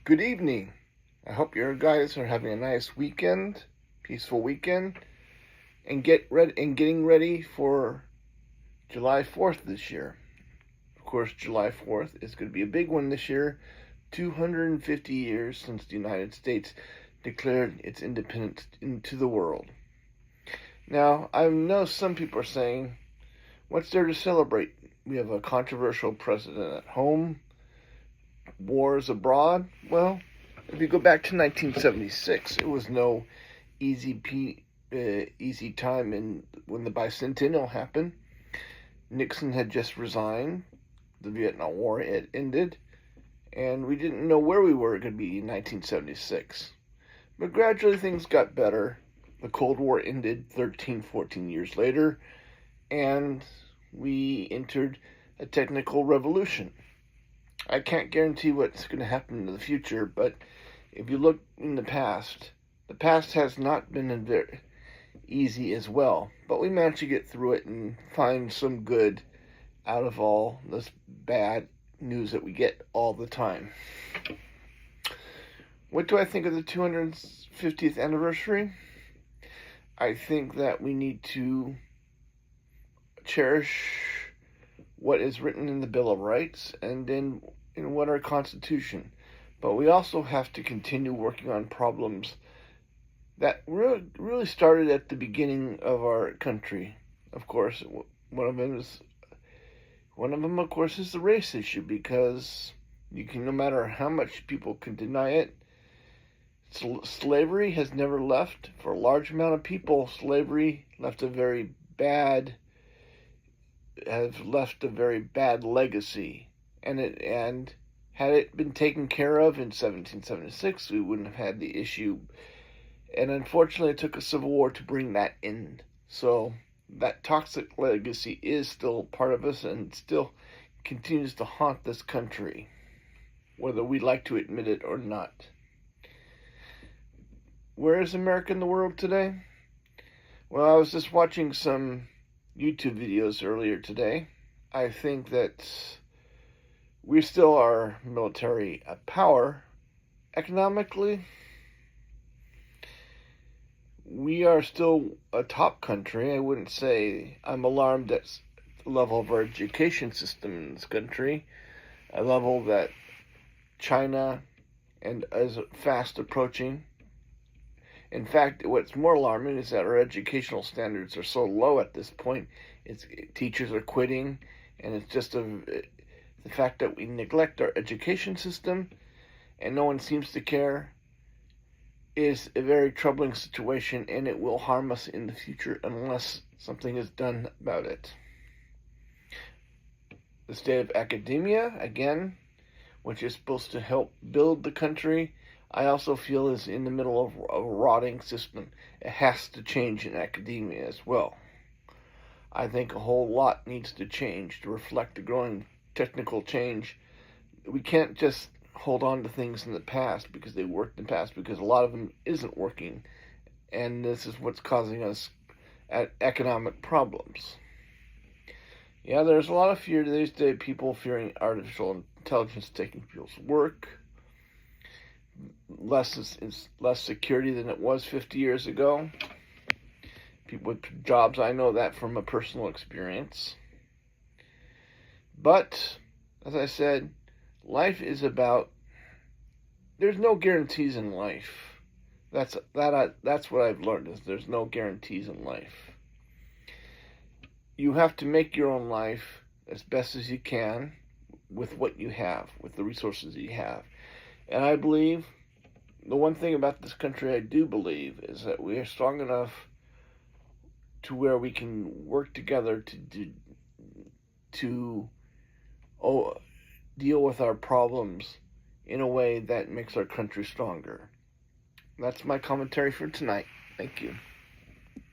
Good evening. I hope you guys are having a nice weekend, peaceful weekend, and getting ready for July 4th this year. Of course, July 4th is going to be a big one this year. 250 years since the United States declared its independence into the world. Now, I know some people are saying, what's there to celebrate? We have a controversial president at home, wars abroad. Well, if you go back to 1976, it was no easy time when the bicentennial happened. Nixon had just resigned. The Vietnam War had ended, and we didn't know where we were going to be in 1976. But gradually things got better. The Cold War ended 13, 14 years later, and we entered a technical revolution. I can't guarantee what's going to happen in the future, but if you look in the past has not been very easy as well. But we managed to get through it and find some good out of all this bad news that we get all the time. What do I think of the 250th anniversary? I think that we need to cherish what is written in the Bill of Rights and in what our Constitution. But we also have to continue working on problems that really started at the beginning of our country. Of course, one of them, of course, is the race issue, because no matter how much people can deny it, slavery has never left. For a large amount of people, slavery left a very bad legacy, and had it been taken care of in 1776, we wouldn't have had the issue. And unfortunately, it took a civil war to bring that in. So that toxic legacy is still part of us and still continues to haunt this country, whether we like to admit it or not. Where is America in the world today? Well, I was just watching some YouTube videos earlier today. I think that we still are military power. Economically, we are still a top country. I wouldn't say I'm alarmed at the level of our education system in this country, a level that China and is fast approaching. In fact, what's more alarming is that our educational standards are so low at this point. Teachers are quitting, and it's just the fact that we neglect our education system and no one seems to care is a very troubling situation, and it will harm us in the future unless something is done about it. The state of academia, again, which is supposed to help build the country, I also feel is in the middle of a rotting system. It has to change in academia as well. I think a whole lot needs to change to reflect the growing technical change. We can't just hold on to things in the past because they worked in the past, because a lot of them isn't working, and this is what's causing us economic problems. Yeah, there's a lot of fear these days, people fearing artificial intelligence taking people's work. Less security than it was 50 years ago. People with jobs, I know that from a personal experience. But, as I said, life is about, there's no guarantees in life. That's what I've learned, is there's no guarantees in life. You have to make your own life as best as you can with what you have, with the resources you have. And I believe, the one thing about this country I do believe, is that we are strong enough to where we can work together to deal with our problems in a way that makes our country stronger. That's my commentary for tonight. Thank you.